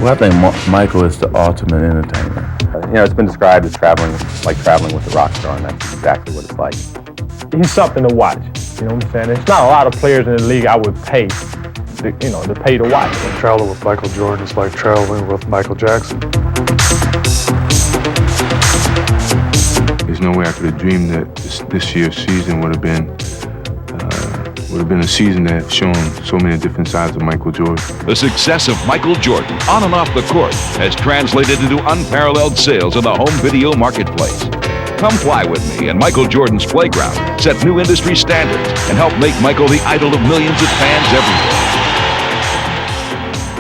Well, I think Michael is the ultimate entertainer. It's been described as traveling with a rock star, and that's exactly what it's like. He's something to watch. You know what I'm saying? There's not a lot of players in the league I would pay, to pay to watch. Traveling with Michael Jordan is like traveling with Michael Jackson. There's no way I could have dreamed that this year's season would have been a season that shown so many different sides of Michael Jordan. The success of Michael Jordan on and off the court has translated into unparalleled sales in the home video marketplace. Come fly with me, and Michael Jordan's playground set new industry standards and help make Michael the idol of millions of fans everywhere.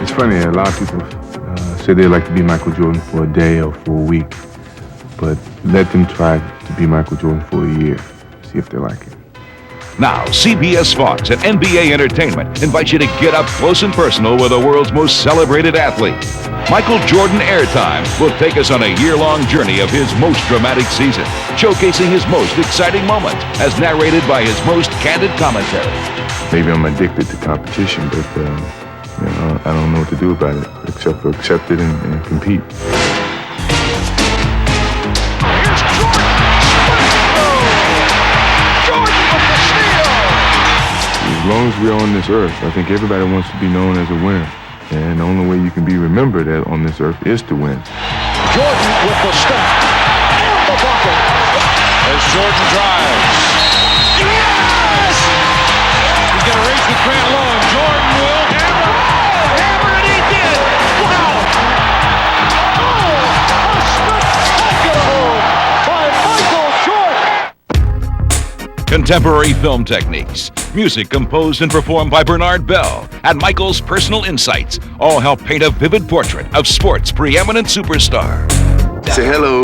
It's funny, a lot of people say they'd like to be Michael Jordan for a day or for a week, but let them try to be Michael Jordan for a year, see if they like it. Now, CBS Fox and NBA Entertainment invite you to get up close and personal with the world's most celebrated athlete. Michael Jordan Airtime will take us on a year-long journey of his most dramatic season, showcasing his most exciting moments, as narrated by his most candid commentary. Maybe I'm addicted to competition, but I don't know what to do about it, except for accept it and compete. As long as we're on this earth, I think everybody wants to be known as a winner. And the only way you can be remembered on this earth is to win. Jordan with the step and the bucket. As Jordan drives. Yes! He's going to race with Grant Lowe, and Jordan will hammer, and he did. Wow! Oh, a spectacular by Michael Jordan. Contemporary film techniques, music composed and performed by Bernard Bell, and Michael's personal insights all help paint a vivid portrait of sport's preeminent superstar. Say hello,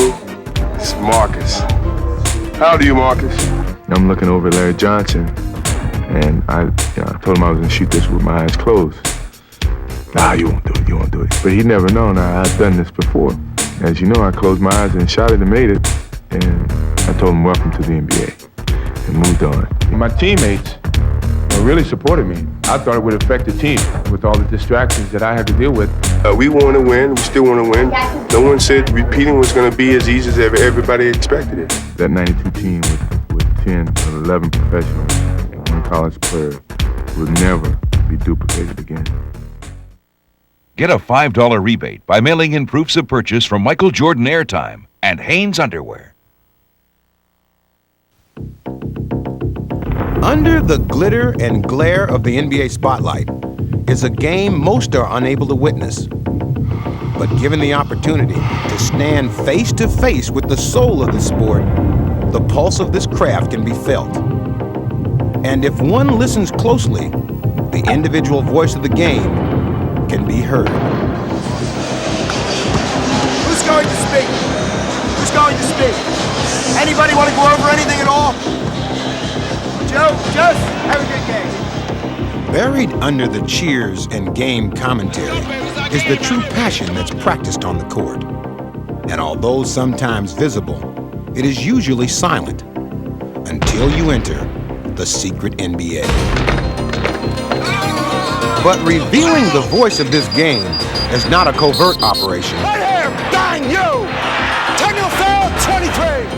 it's Marcus. How old are you, Marcus? I'm looking over at Larry Johnson, and I told him I was going to shoot this with my eyes closed. Nah, you won't do it. But he'd never known I'd done this before. As you know, I closed my eyes and shot it and made it, and I told him welcome to the NBA, and moved on. My teammates really supported me. I thought it would affect the team with all the distractions that I had to deal with. We want to win. We still want to win. No one said repeating was going to be as easy as everybody expected it. That 92 team with 10 or 11 professionals and one college player will never be duplicated again. Get a $5 rebate by mailing in proofs of purchase from Michael Jordan Airtime and Hanes Underwear. Under the glitter and glare of the NBA spotlight is a game most are unable to witness. But given the opportunity to stand face to face with the soul of the sport, the pulse of this craft can be felt. And if one listens closely, the individual voice of the game can be heard. Who's going to speak? Who's going to speak? Anybody want to go over anything at all? Joe, just have a good game. Buried under the cheers and game commentary is the true passion that's practiced on the court. And although sometimes visible, it is usually silent until you enter the secret NBA. But revealing the voice of this game is not a covert operation. Right here, bang you! Technical foul, 23!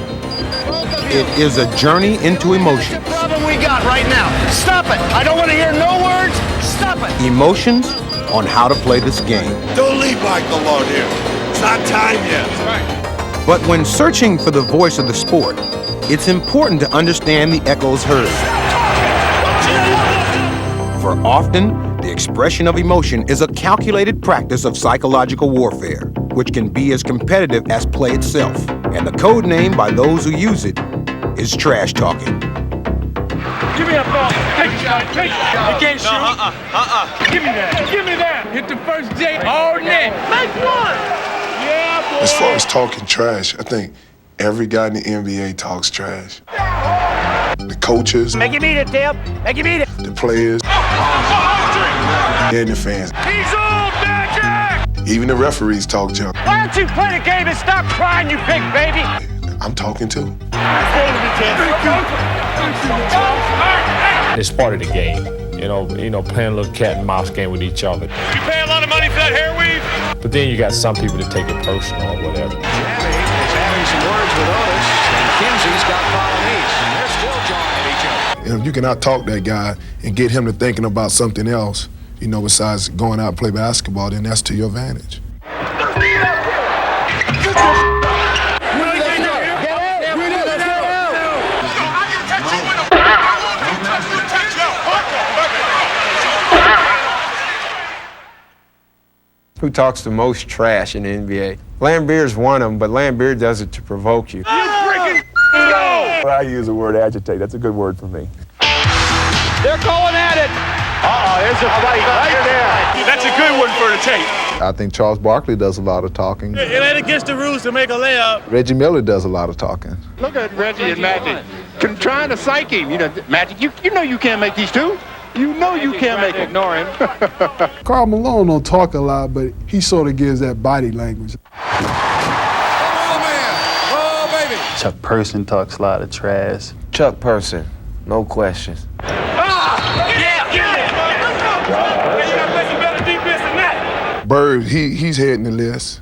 It is a journey into emotion. That's the problem we got right now. Stop it! I don't want to hear no words. Stop it! Emotions on how to play this game. Don't leave Michael alone here. It's not time yet. That's right. But when searching for the voice of the sport, it's important to understand the echoes heard. For often, the expression of emotion is a calculated practice of psychological warfare, which can be as competitive as play itself. And the code name by those who use it is trash talking. Give me that ball. Take a shot. Take a shot. You can't shoot. Give me that. Give me that. Hit the first J all net. Make one. Yeah, boy. As far as talking trash, I think every guy in the NBA talks trash. The coaches. Make him eat it, Tim. Make him eat it. The players. And the fans. He's all magic. Even the referees talk junk. Why don't you play the game and stop crying, you big baby? I'm talking too. Stay with me, Tim. It's part of the game. playing a little cat and mouse game with each other. You pay a lot of money for that hair weave? But then you got some people that take it personal or whatever. Jamie is having some words with Otis, and Kinsey's got Polynese, and they're still jawing at each other. And if you can out-talk that guy and get him to thinking about something else, besides going out and play basketball, then that's to your advantage. Who talks the most trash in the NBA? Lambeer's one of them, but Lambeer does it to provoke you. You freaking go! I use the word agitate. That's a good word for me. They're going at it. There's a fight right there. That's a good one for the tape. I think Charles Barkley does a lot of talking. It ain't against the rules to make a layup. Reggie Miller does a lot of talking. Look at Reggie and Magic. Trying to psych him. Magic, you know you can't make these two. You know you can't make it. Ignore him. Karl Malone don't talk a lot, but he sort of gives that body language. Chuck Person talks a lot of trash. Chuck Person, no questions. Bird, he's heading the list.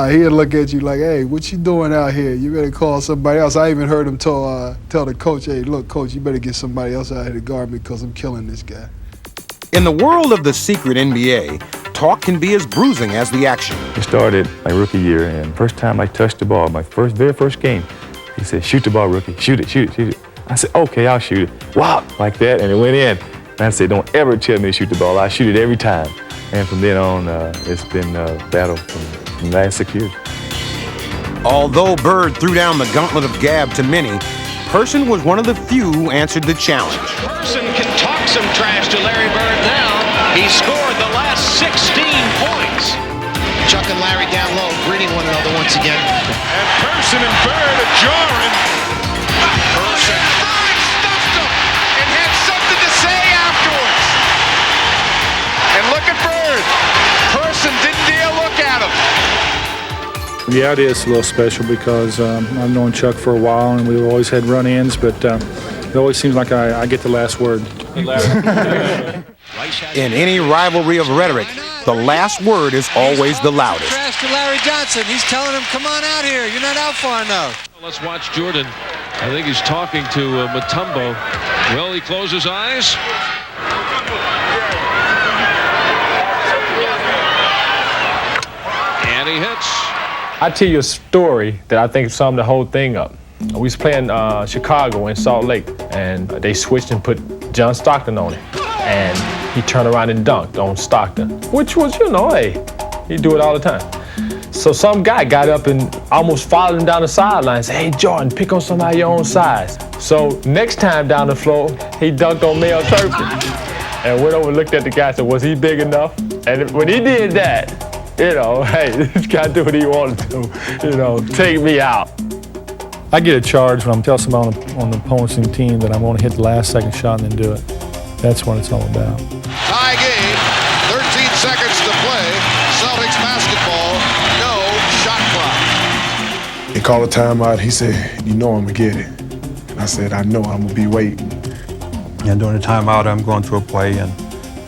He'll look at you like, hey, what you doing out here? You better call somebody else. I even heard him tell the coach, hey, look, coach, you better get somebody else out here to guard me because I'm killing this guy. In the world of the secret NBA, talk can be as bruising as the action. It started my rookie year, and first time I touched the ball, my very first game, he said, shoot the ball, rookie. Shoot it. I said, okay, I'll shoot it. Wow, like that, and it went in. And I said, don't ever tell me to shoot the ball. I shoot it every time. And from then on, it's been a battle from the last 6 years. Although Bird threw down the gauntlet of gab to many, Person was one of the few who answered the challenge. Person can talk some trash to Larry Bird now. He scored the last 16 points. Chuck and Larry down low, greeting one another once again. And Person and Bird are jarring. Person stuffed him and had something to say afterwards. And look at Bird. Person didn't dare look at him. Yeah, it is a little special because I've known Chuck for a while and we've always had run-ins, but it always seems like I get the last word. In any rivalry of rhetoric, the last word is always the loudest. Trash to Larry Johnson. He's telling him, come on out here. You're not out far enough. Let's watch Jordan. I think he's talking to Mutombo. Well, he closed his eyes. And he hits. I'll tell you a story that I think summed the whole thing up. We was playing Chicago in Salt Lake, and they switched and put John Stockton on it. And he turned around and dunked on Stockton, which was, hey, he do it all the time. So some guy got up and almost followed him down the sideline and said, hey, Jordan, pick on somebody your own size. So next time down the floor, he dunked on Mel Turpin. And went over and looked at the guy and said, was he big enough? And when he did that, hey, this guy do what he wanted to, take me out. I get a charge when I'm telling somebody on the opposing team that I'm going to hit the last second shot and then do it. That's what it's all about. Tie game, 13 seconds to play. Celtics basketball, no shot clock. He called a timeout. He said, I'm going to get it. And I said, I know, I'm going to be waiting. And during the timeout, I'm going through a play, and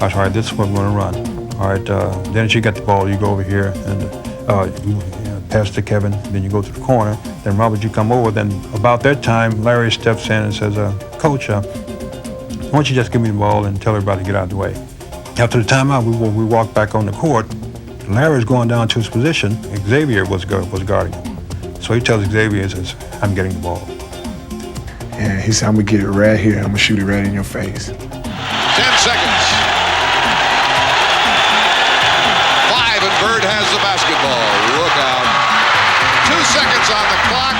I said, all right, this is what we're going to run. All right, then as you get the ball, you go over here and pass to Kevin, then you go to the corner. Then Robert, you come over. Then about that time, Larry steps in and says, Coach, why don't you just give me the ball and tell everybody to get out of the way. After the timeout, we walk back on the court. Larry's going down to his position. Xavier was guarding him. So he tells Xavier, he says, I'm getting the ball. And he said, I'm going to get it right here. I'm going to shoot it right in your face. 10 seconds. 5 and Bird has the basketball. Look out. 2 seconds on the clock.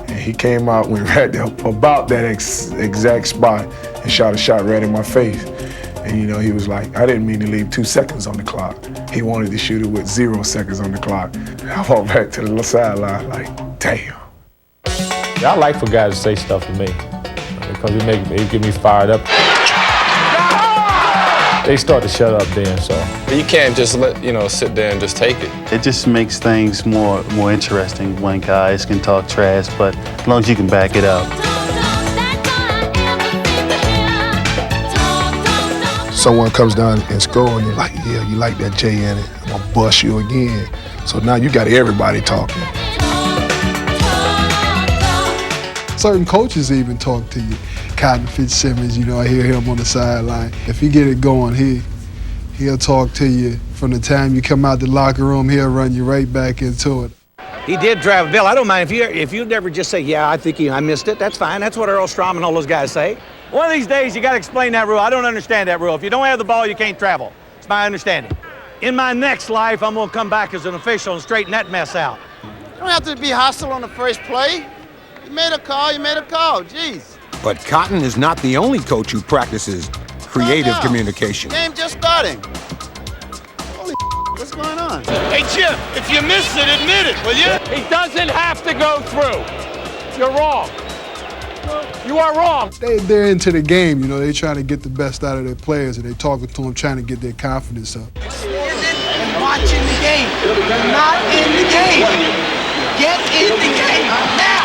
And he came out, went right there about that exact spot and shot a shot right in my face. And he was like, I didn't mean to leave 2 seconds on the clock. He wanted to shoot it with 0 seconds on the clock. I walked back to the sideline like, damn. I like for guys to say stuff to me because it get me fired up. They start to shut up then, so. You can't just sit there and just take it. It just makes things more interesting when guys can talk trash, but as long as you can back it up. someone comes down and scores, and you're like, yeah, you like that J in it. I'm gonna bust you again. So now you got everybody talking. Certain coaches even talk to you. Cotton Fitzsimmons, you know, I hear him on the sideline. If he get it going, he'll talk to you. From the time you come out the locker room, he'll run you right back into it. He did drive Bill. I don't mind if you never just say, yeah, I think I missed it. That's fine. That's what Earl Strom and all those guys say. One of these days, you got to explain that rule. I don't understand that rule. If you don't have the ball, you can't travel. It's my understanding. In my next life, I'm going to come back as an official and straighten that mess out. You don't have to be hostile on the first play. You made a call, Jeez. But Cotton is not the only coach who practices creative communication. Game just starting. Holy what's going on? Hey, Jim, if you missed it, admit it, will you? He doesn't have to go through. You're wrong. You are wrong. They're into the game, you know. They're trying to get the best out of their players, and they're talking to them, trying to get their confidence up. And watching the game. You're not in the game. Get in the game now.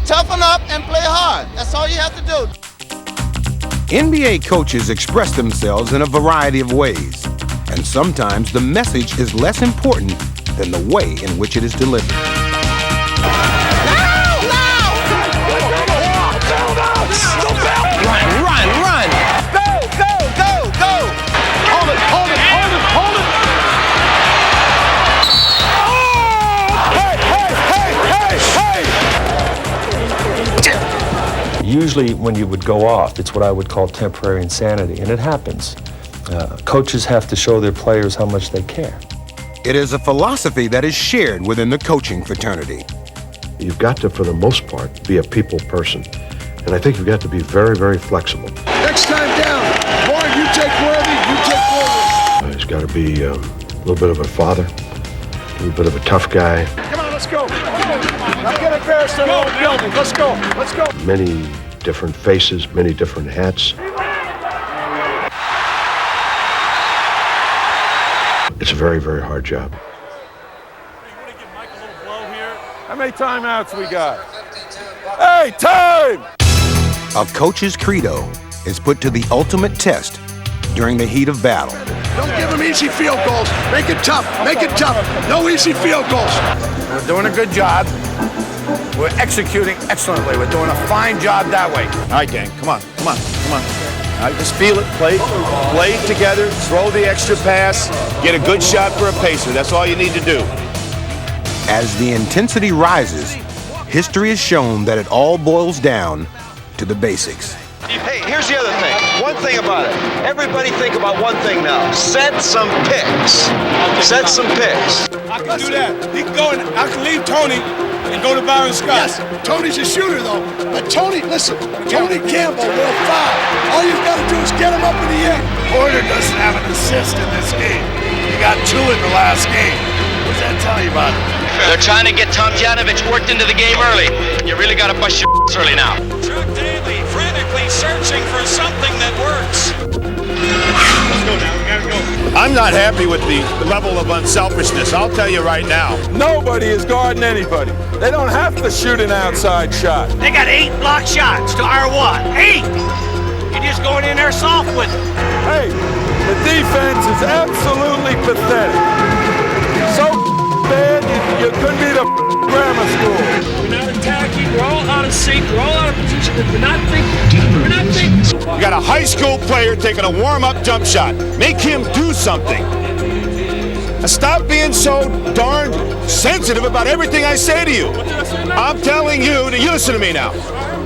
Toughen up and play hard. That's all you have to do. NBA coaches express themselves in a variety of ways, and sometimes the message is less important than the way in which it is delivered. Run! Go! Hold it! Usually when you would go off, it's what I would call temporary insanity, and it happens. Coaches have to show their players how much they care. It is a philosophy that is shared within the coaching fraternity. You've got to, for the most part, be a people person. And I think you've got to be very, very flexible. Next time down, Warren, you take Worthy, you take Williams. He's got to be a little bit of a father, a little bit of a tough guy. Come on, let's go. Now get embarrassed in all building. Let's go. Many different faces, many different hats. It's a very, very hard job. How many timeouts we got? Hey, time! A coach's credo is put to the ultimate test during the heat of battle. Don't give them easy field goals. Make it tough. No easy field goals. We're doing a good job. We're executing excellently. We're doing a fine job that way. All right, gang, come on. All right, just feel it, play together, throw the extra pass, get a good shot for a pacer. That's all you need to do. As the intensity rises, history has shown that it all boils down to the basics. Hey, here's the other thing. One thing about it. Everybody think about one thing now. Set some picks. I can do that. He can go and I can leave Tony and go to Byron Scott. Yes, Tony's a shooter though. But Tony Campbell will foul. All you've got to do is get him up in the air. Porter doesn't have an assist in this game. He got 2 in the last game. What does that tell you about it? They're trying to get Tomjanovich worked into the game early. You really got to bust your early now. Chuck Daly frantically searching for something that works. Let's go now, we gotta go. I'm not happy with the level of unselfishness, I'll tell you right now. Nobody is guarding anybody. They don't have to shoot an outside shot. They got 8 block shots to our 1. 8! You're just going in there soft with it. Hey, the defense is absolutely pathetic. So bad you couldn't be the grammar school. We're not attacking. We're all out of sync. We're all out of position. We're not thinking. You got a high school player taking a warm-up jump shot. Make him do something. And stop being so darn sensitive about everything I say to you. I'm telling you to listen to me now.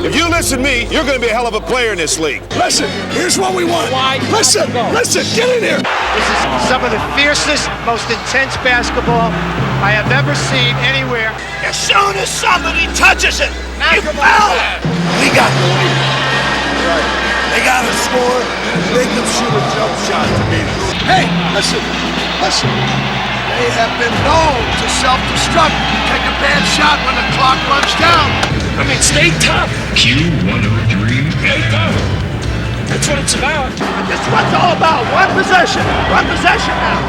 If you listen to me, you're going to be a hell of a player in this league. Listen, here's what we want. Listen, get in here. This is some of the fiercest, most intense basketball I have ever seen anywhere. As soon as somebody touches it, you foul. We got the lead. Right. They got to score. Make them shoot a jump shot to beat us. Hey, listen. They have been known to self-destruct. Take a bad shot when the clock runs down. I mean, stay tough. Q103. Stay tough. That's what it's about. That's what it's all about. One possession now.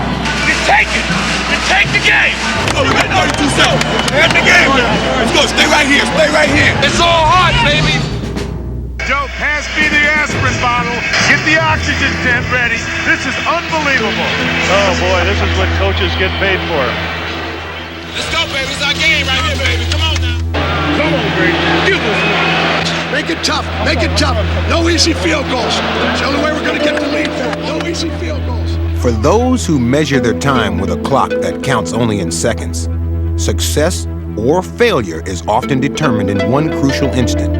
You take it. You take the game. Oh, you got 32 seconds. End the game now. Let's go. Stay right here. It's all hot, baby. Joe, Pass me the aspirin bottle. Get the oxygen tent ready. This is unbelievable. Oh, boy, this is what coaches get paid for. Let's go, baby. It's our game right here, baby. Come on now. Come on, Brady. Give us one. Make it tough. Make it tough. No easy field goals. It's the only way we're going to get the lead. No easy field goals. For those who measure their time with a clock that counts only in seconds, success or failure is often determined in one crucial instant.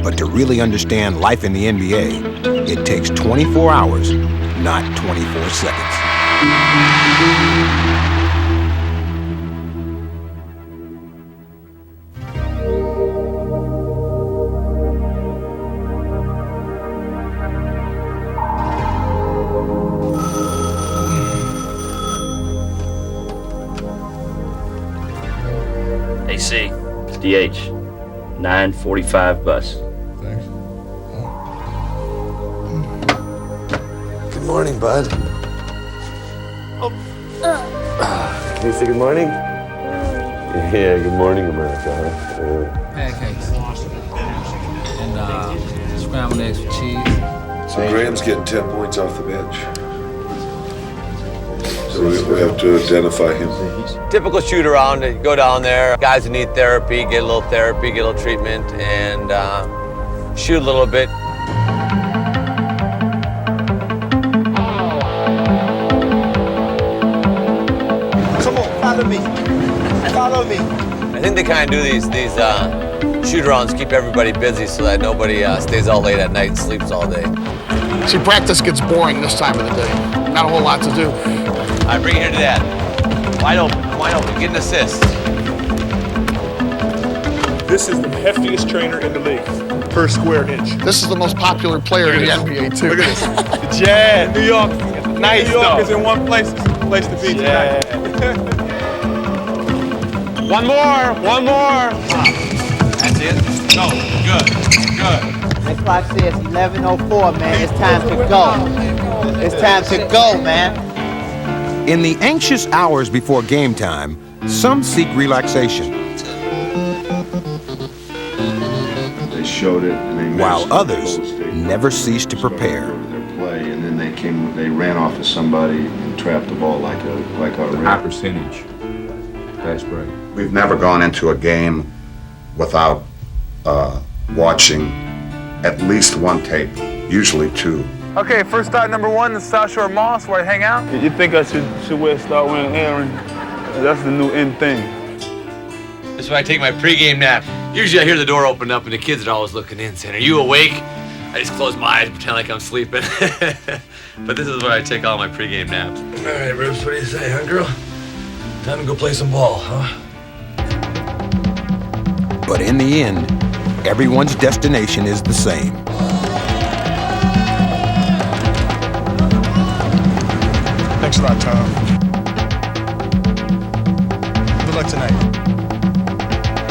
But to really understand life in the NBA, it takes 24 hours, not 24 seconds. AC, DH, 9:45 bus. Thanks. Good morning, bud. Can you say good morning? Yeah, good morning, America. Pancakes. And scrambled eggs with cheese. So Graham's getting 10 points off the bench. So we have to identify him. Typical shoot around, you go down there, guys who need therapy, get a little therapy, get a little treatment, and shoot a little bit. Come on, follow me. Follow me. I think they kind of do these shoot-arounds, keep everybody busy so that nobody stays all late at night and sleeps all day. See, practice gets boring this time of the day. Not a whole lot to do. All right, bring it here to Dad. Wide open, get an assist. This is the heftiest trainer in the league per square inch. This is the most popular player in the NBA, too. Look at this. The Jazz. New York. Nice, New York is in one place. It's a place to be tonight. One more. That's it. No, good. Next clock says 11:04, man. It's time to go. It's time to go, man. In the anxious hours before game time, some seek relaxation, They showed it, and they while others never cease to prepare. their play, and then they ran off of somebody and trapped the ball like a high percentage pass break. We've never gone into a game without watching at least one tape, usually two. Okay, first start number 1, the South Shore Mall, where I hang out. You think I should wear start wearing Aaron? That's the new in thing. This is when I take my pregame nap. Usually I hear the door open up and the kids are always looking in saying, "Are you awake?" I just close my eyes and pretend like I'm sleeping. But this is where I take all my pregame naps. All right, Rubes, what do you say, huh, girl? Time to go play some ball, huh? But in the end, everyone's destination is the same. Thanks a lot, Tom. Good luck tonight.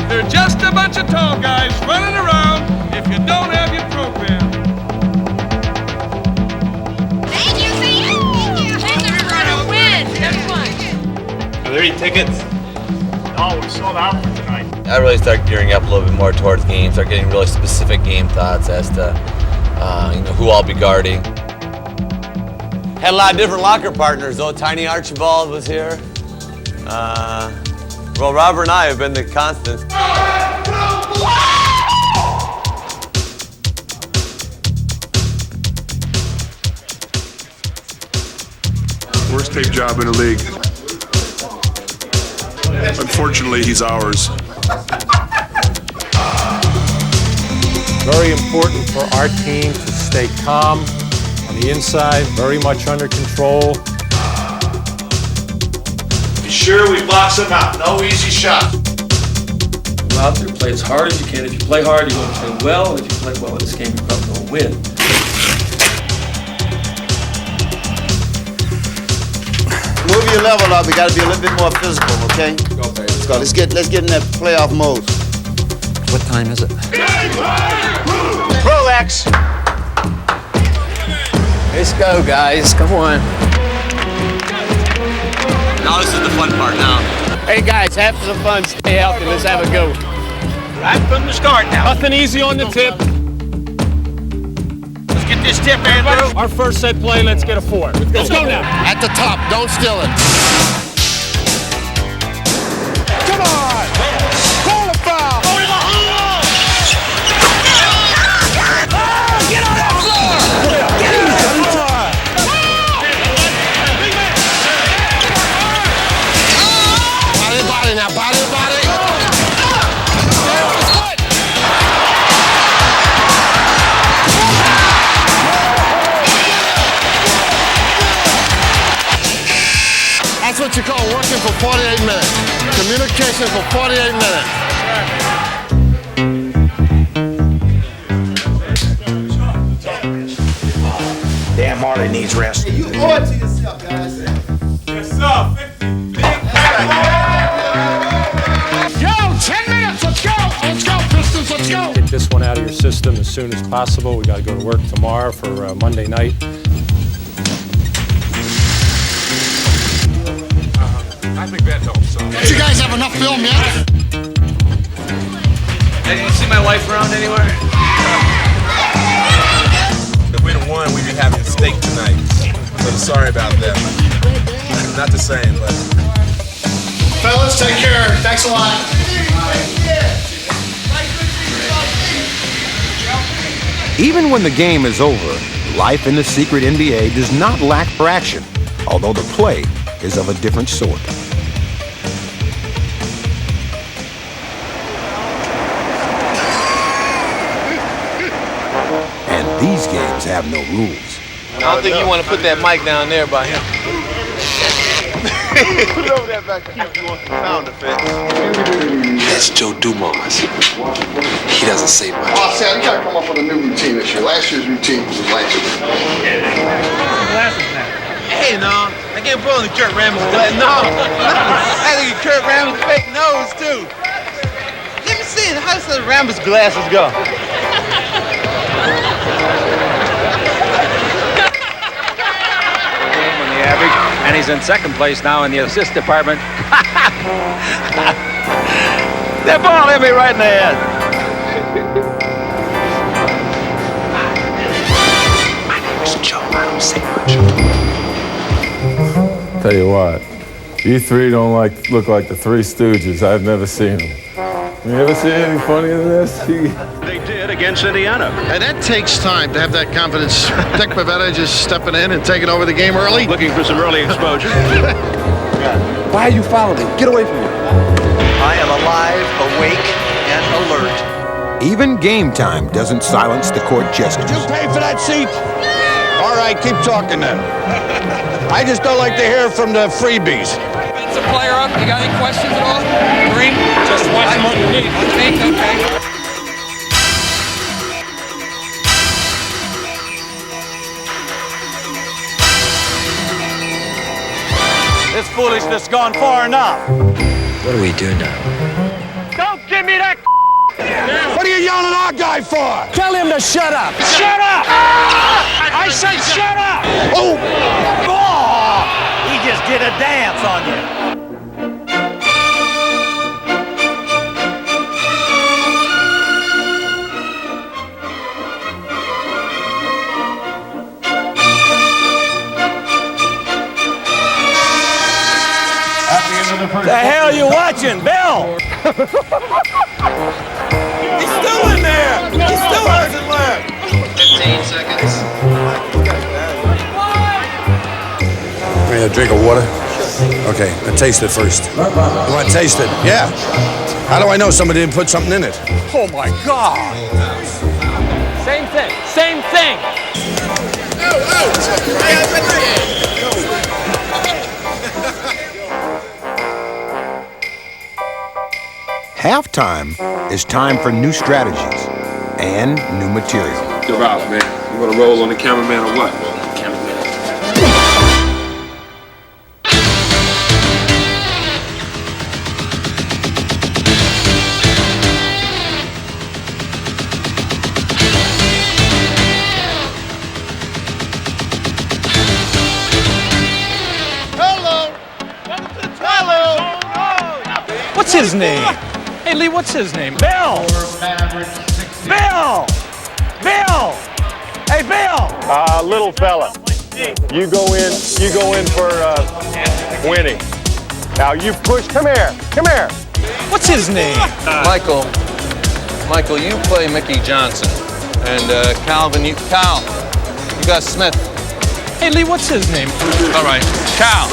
They're just a bunch of tall guys running around if you don't have your program. Thank you. We're gonna win. Everyone. Are there any tickets? No, we sold out for tonight. I really start gearing up a little bit more towards games, start getting really specific game thoughts as to who I'll be guarding. Had a lot of different locker partners though. Tiny Archibald was here. Well, Robert and I have been the constants. Worst tape job in the league. Unfortunately, he's ours. Very important for our team to stay calm on the inside, very much under control. Be sure we box him out. No easy shots. Go out there, play as hard as you can. If you play hard, you're going to play well. If you play well in this game, you're probably going to win. Move your level up. We got to be a little bit more physical, okay? Let's go. Let's get in that playoff mode. What time is it? Relax. Let's go, guys. Come on. Now this is the fun part now. Hey, guys, have some fun. Stay healthy. Let's have a go. Right from the start now. Nothing easy on the tip. Let's get this tip, Andrew. Our first set play, let's get a 4. Let's go now. At the top, don't steal it. Come on! Call a foul! Get on that floor! Get on that floor! Body now, body. That's what you call working for 48 minutes. Communication for 48 minutes. Damn, Marley needs rest. You owe it to yourself, guys. Yes, sir. 50. Yo, 10 minutes. Let's go. Let's go, Pistons. Let's go. Get this one out of your system as soon as possible. We got to go to work tomorrow for Monday night. I think that helps. Don't you guys have enough film yet? Hey, did you see my wife around anywhere? If we'd have won, we'd be having a steak tonight. So sorry about that. Not the same, but. Fellas, take care. Thanks a lot. Even when the game is over, life in the secret NBA does not lack for action, although the play is of a different sort. And these games have no rules. I don't think you want to put that mic down there by him. Put it over there back there if you want the sound effects. That's Joe Dumas. He doesn't say much. Oh, Sam, you gotta come up with a new routine this year. Last year's routine was like this. Hey, no, I can't put on the Kurt Rambis glasses. No, I think Kurt Rambis fake nose too. Let me see, how does the Rambis glasses go? The average, and he's in second place now in the assist department. That ball hit me right in the head. My name's Joe. I don't say much. Tell you what, you three don't look like the Three Stooges. I've never seen them. You ever seen anything funnier than this? They did against Indiana. And that takes time to have that confidence. Dick Pavetta just stepping in and taking over the game early. Looking for some early exposure. Why are you following me? Get away from me. I am alive, awake, and alert. Even game time doesn't silence the court gestures. You pay for that seat? All right, keep talking then. I just don't like to hear from the freebies. It's a player up. You got any questions at all? Green? Just watch him underneath. Okay. This foolishness gone far enough. What do we do now? Don't give me that. What are you yelling at our guy for? Tell him to shut up. Shut up! I said shut up! Oh! He just did a dance on you. The hell you watching, Bill? He's still in there. He still hasn't left. 15 seconds. May I drink of water? Okay, I taste it first. You want to taste it? Yeah. How do I know somebody didn't put something in it? Oh my God. Same thing. Same thing. Halftime is time for new strategies and new material. You're out, man. You want to roll on the cameraman or what? What's his name? Hey, Lee, what's his name? Bill! Bill! Bill! Hey, Hey, Bill! Little fella, you go in for winning. Now you push, come here. What's his name? Michael, you play Mickey Johnson. And Calvin, you got Smith. Hey, Lee, what's his name? All right, Cal,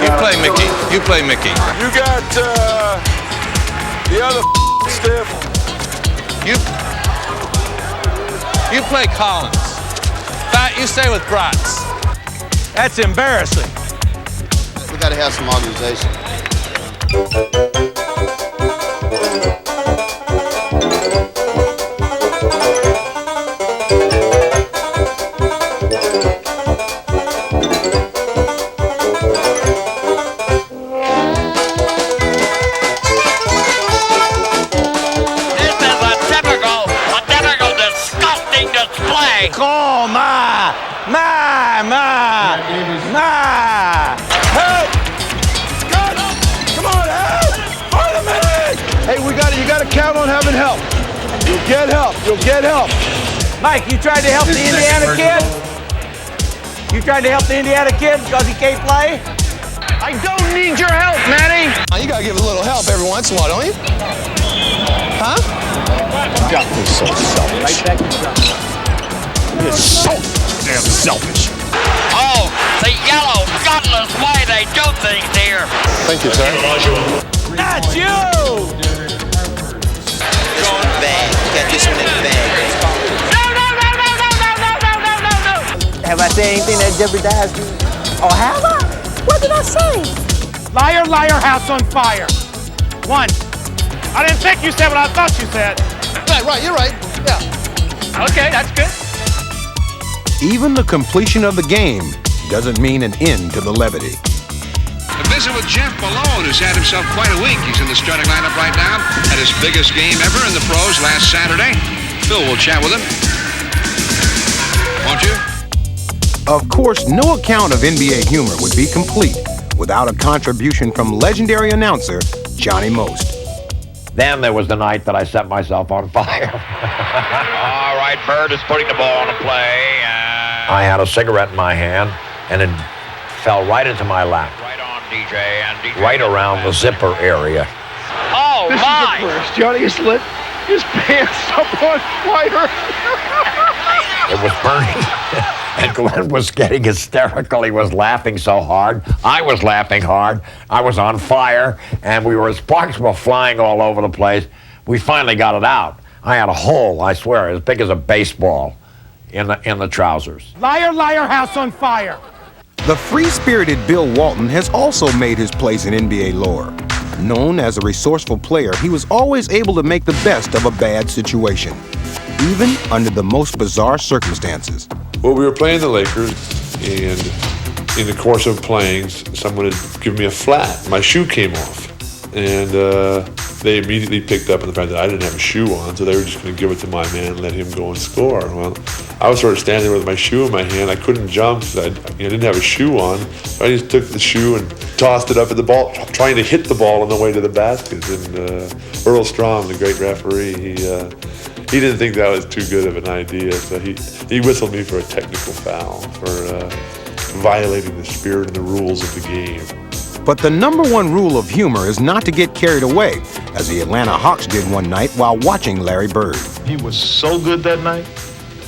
you play Mickey. You got the other stiff. You play Collins. Fat, you stay with Bratz. That's embarrassing. We gotta have some organization. Oh, my! Help! God! Come on, help! Wait a minute! Hey, you gotta count on having help. You'll get help. Mike, you tried to help the Indiana kid? You tried to help the Indiana kid because he can't play? I don't need your help, Manny! You gotta give a little help every once in a while, don't you? Huh? God, you're so selfish. Right back You're so damn selfish. Oh, the yellow, godless way they do things here. Thank you, sir. Not you! Bag. You got this one in the bag. No. Have I said anything that jeopardized you? Or have I? What did I say? Liar, house on fire. 1. I didn't think you said what I thought you said. Right, you're right. Yeah. Okay, that's good. Even the completion of the game doesn't mean an end to the levity. A visit with Jeff Malone, who's had himself quite a week. He's in the starting lineup right now. Had his biggest game ever in the pros last Saturday. Phil will chat with him. Won't you? Of course, no account of NBA humor would be complete without a contribution from legendary announcer Johnny Most. Then there was the night that I set myself on fire. All right, Bird is putting the ball on a play. I had a cigarette in my hand, and it fell right into my lap. Right on DJ, and DJ. Right around the zipper area. Oh, This my! is the first. Johnny has lit his pants up on fire. It was burning. And Glenn was getting hysterical. He was laughing so hard. I was laughing hard. I was on fire, and sparks were flying all over the place. We finally got it out. I had a hole, I swear, as big as a baseball in the trousers. Liar, house on fire. The free-spirited Bill Walton has also made his place in NBA lore. Known as a resourceful player, he was always able to make the best of a bad situation, even under the most bizarre circumstances. Well, we were playing the Lakers, and in the course of playing, someone had given me a flat. My shoe came off, and they immediately picked up on the fact that I didn't have a shoe on, so they were just going to give it to my man and let him go and score. Well, I was sort of standing there with my shoe in my hand. I couldn't jump because I didn't have a shoe on. So I just took the shoe and tossed it up at the ball, trying to hit the ball on the way to the basket. And Earl Strom, the great referee, he didn't think that was too good of an idea, so he whistled me for a technical foul for violating the spirit and the rules of the game. But the number one rule of humor is not to get carried away, as the Atlanta Hawks did one night while watching Larry Bird. He was so good that night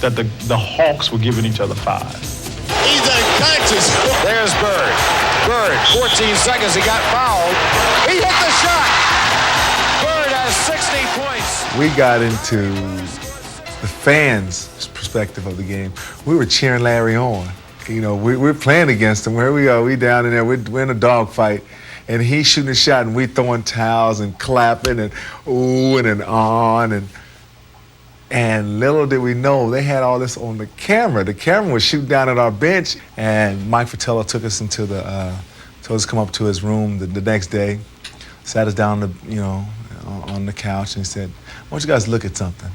that the Hawks were giving each other 5. He's unconscious. There's Bird. Bird, 14 seconds, he got fouled. He hit the shot. Bird has 60 points. We got into the fans' perspective of the game. We were cheering Larry on. You know, we're playing against him. Where we are, we down in there, we're in a dogfight. And he's shooting a shot, and we throwing towels and clapping and oohing and on. And little did we know, they had all this on the camera. The camera was shooting down at our bench. And Mike Fratello took us into told us to come up to his room the next day, sat us down, on the couch, and he said, "I want you guys to look at something.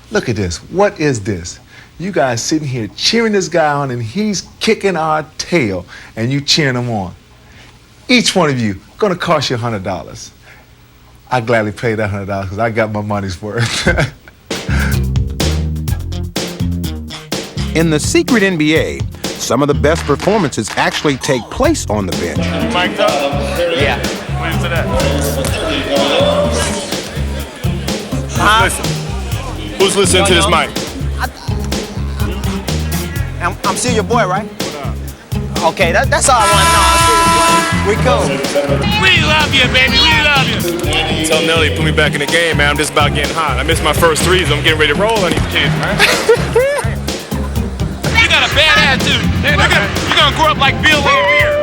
Look at this. What is this? You guys sitting here cheering this guy on, and he's kicking our tail, and you cheering him on. Each one of you gonna cost you $100. I gladly paid that $100 because I got my money's worth." In the secret NBA, some of the best performances actually take place on the bench. Mic'd up? Yeah. Where's it at? Who's listening to this mic? I'm still your boy, right? Okay, that's all I want to know. I'm still your boy. We cool. We love you, baby. We love you. Tell Nelly, put me back in the game, man. I'm just about getting hot. I missed my first threes. I'm getting ready to roll on these kids, man. You got a bad attitude. You're gonna grow up like Bill Laimbeer.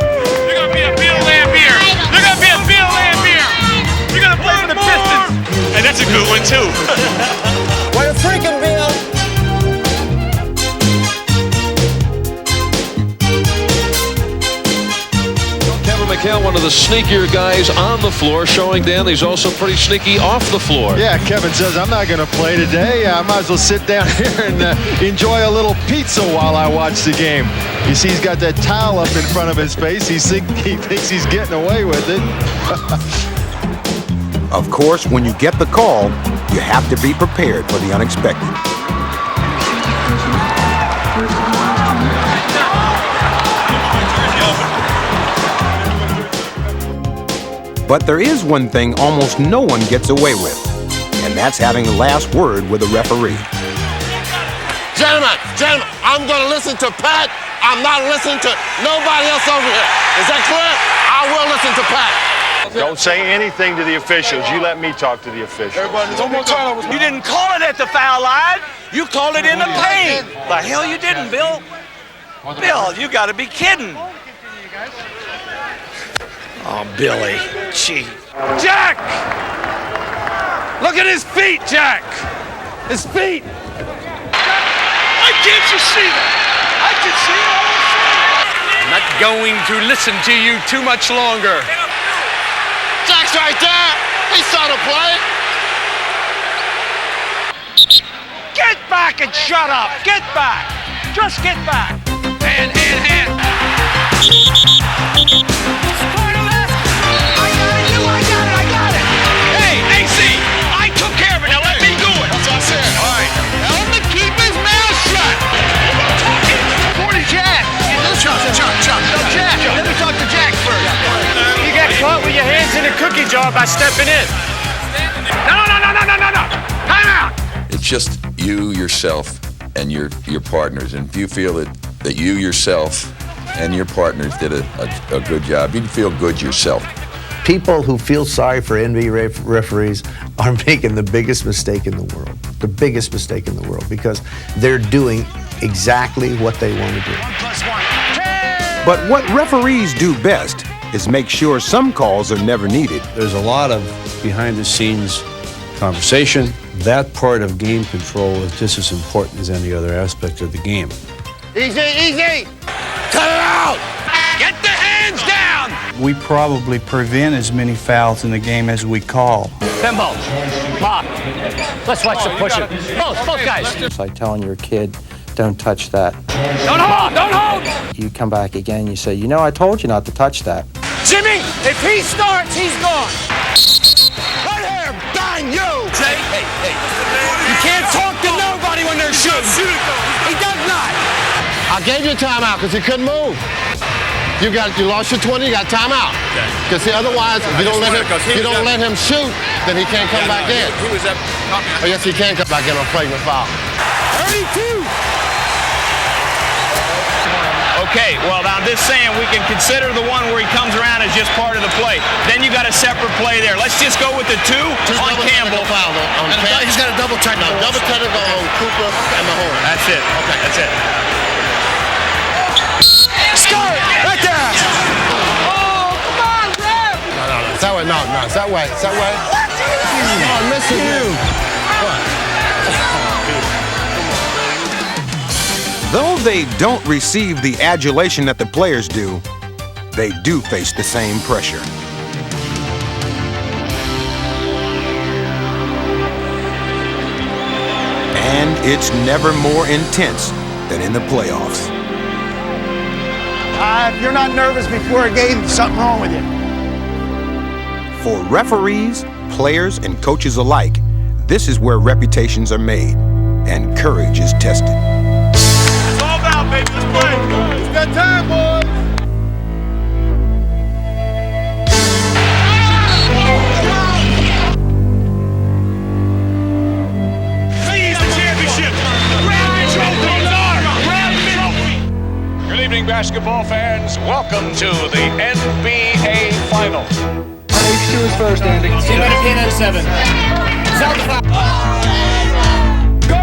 You're gonna be a Bill Laimbeer. You're gonna be a Bill Laimbeer. You're gonna play for the Pistons. And that's a good one too. What a freaking Bill. Kevin McHale, one of the sneakier guys on the floor, showing Dan he's also pretty sneaky off the floor. Yeah, Kevin says, I'm not going to play today. I might as well sit down here and enjoy a little pizza while I watch the game. You see he's got that towel up in front of his face. He thinks he's getting away with it. Of course, when you get the call, you have to be prepared for the unexpected. But there is one thing almost no one gets away with, and that's having the last word with a referee. Gentlemen, I'm going to listen to Pat. I'm not listening to nobody else over here. Is that clear? I will listen to Pat. Don't say anything to the officials. You let me talk to the officials. You didn't call it at the foul line. You called it in the paint. The hell you didn't, Bill. Bill, you got to be kidding. Oh, Billy. Gee. Jack! Look at his feet, Jack! His feet! Why can't you see that? I can see it. I'm not going to listen to you too much longer. Jack's right there. He saw the play. Get back and shut up. Get back. Just get back. Hand. I got it. Hey, AC, I took care of it. Now let me do it. That's what I said. All right. Tell him to keep his mouth shut. 40 Jack. Chuck. No, Jack. Let me talk to Jack first. You got caught with your hands in a cookie jar by stepping in. No. Time out. It's just you, yourself, and your partners. And if you feel that you, yourself, and your partners did a good job, you'd feel good yourself. People who feel sorry for NBA referees are making the biggest mistake in the world. The biggest mistake in the world, because they're doing exactly what they want to do. But what referees do best is make sure some calls are never needed. There's a lot of behind-the-scenes conversation. That part of game control is just as important as any other aspect of the game. Easy. Cut it out. Get the hands down. We probably prevent as many fouls in the game as we call. Timbo, Bob, let's watch the pushing. Both guys. It's like telling your kid, don't touch that. Don't hold. You come back again, you say, you know, I told you not to touch that. Jimmy, if he starts, he's gone. Right here, bang you. Hey. You can't talk to nobody when they're shooting. He does not. I gave you a timeout because he couldn't move. You lost your 20. You got timeout. Because see, otherwise, if you don't let him shoot, then he can't come back in. He was up. Oh, yes, he can come back in on flagrant foul. 32. Okay, well, now this saying we can consider the one where he comes around as just part of the play. Then you got a separate play there. Let's just go with the two on Campbell. Foul, he's got a double technical. No, double technical on Cooper and Mahoney. That's it. Okay, that's it. Score it! Right there! Oh, come on, Rev! No, it's that way. No, it's that way. It's that way. Oh, I'm missing you. Though they don't receive the adulation that the players do, they do face the same pressure. And it's never more intense than in the playoffs. If you're not nervous before a game, there's something wrong with you. For referees, players, and coaches alike, this is where reputations are made and courage is tested. baby. Let's play. It's that time, boys. Good evening, basketball fans. Welcome to the NBA Finals. H2 is first, Andy. Team out of 10 out of 7. South of Go!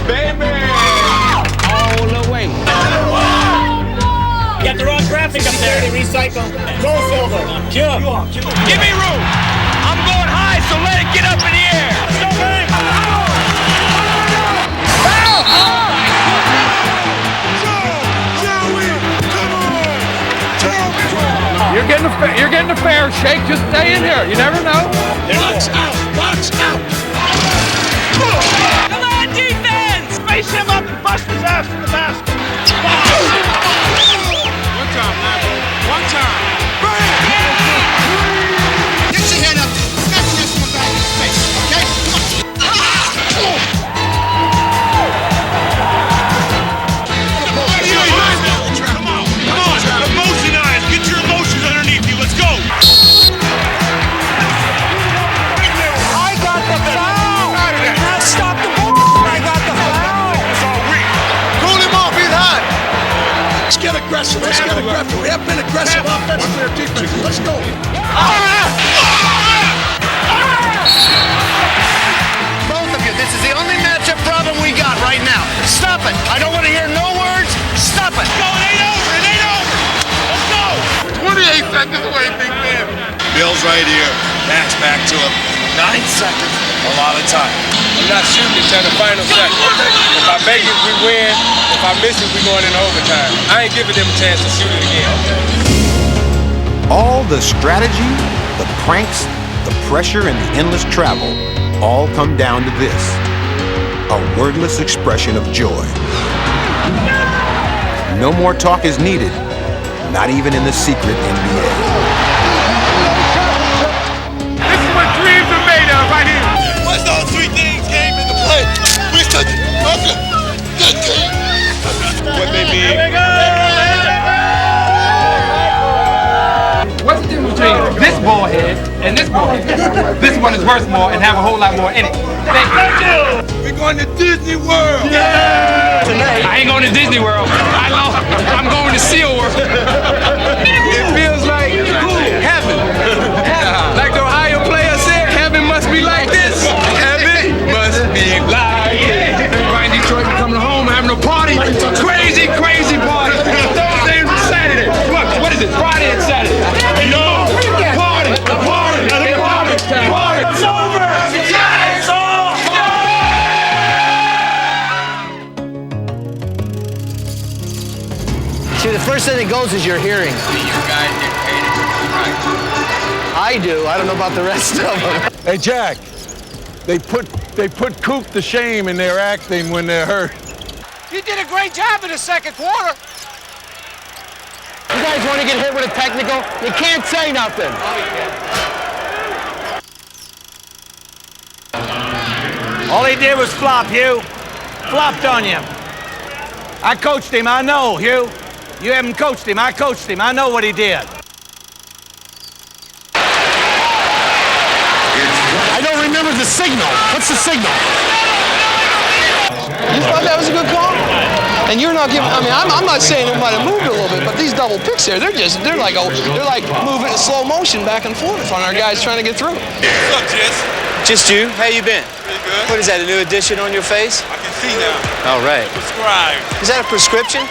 Baby! all the way. You got the wrong graphic up there. Recycle. Go silver. Jump. Give me room. I'm going high, so let it get up in the air. Let's go, baby! You're getting a fair shake. Just stay in here. You never know. Box out. Box out. Come on, defense! Face him up and bust his ass in the basket. One time, Lambo. One time. Get your head up. Smack this one back in his face, okay? Come on. Emotionize. Get your emotions underneath you. Let's go. I got the foul. Now stop the ball. I got the foul. It's all weak. Cool him off. He's hot. Let's get aggressive. Let's get aggressive. We have been aggressive offensively or defensively. Let's go. Both of you, this is the only matchup problem we got right now. Stop it. I don't want to hear no words. Stop it. Go, it ain't over. It ain't over. Let's go. 28 seconds away, big man. Bill's right here. Max back to him. 9 seconds. A lot of time. I'm not shooting until the final second. If I make it, we win. If I miss it, we going in overtime. I ain't giving them a chance to shoot it again. All the strategy, the pranks, the pressure, and the endless travel all come down to this: a wordless expression of joy. No more talk is needed, not even in the secret NBA. This is what dreams are made of right here. Once those 3 things came into play, we stood okay. Good team. What they mean. What's the difference between this ball head and this ball head? This one is worth more and have a whole lot more in it. Thank you. We're going to Disney World. Yeah! Tonight. I ain't going to Disney World. I'm going to SeaWorld. It feels like heaven. Like the Ohio player said, heaven must be like this. Heaven must be like this. Everybody in Detroit coming home and having a party. Crazy, crazy party. Thursday and Saturday. Look, what is it? Friday and Saturday. No. Party. Party. Party. Party. It's over. It's all. See, the first thing that goes is your hearing. I do. I don't know about the rest of them. Hey, Jack, they put Coop to shame in their acting when they're hurt. You did a great job in the second quarter. You guys want to get hit with a technical? You can't say nothing. All he did was flop, Hugh. Flopped on you. I coached him, I know, Hugh. You haven't coached him, I coached him. I know what he did. I don't remember the signal. What's the signal? You thought that was a good call? And you're not giving. I mean, I'm not saying it might have moved a little bit, but these double picks here, they're like moving in slow motion back and forth on our guys trying to get through. What's up, Jess? Just you? How you been? Pretty good. What is that? A new addition on your face? I can see now. All right. Prescribed. Is that a prescription?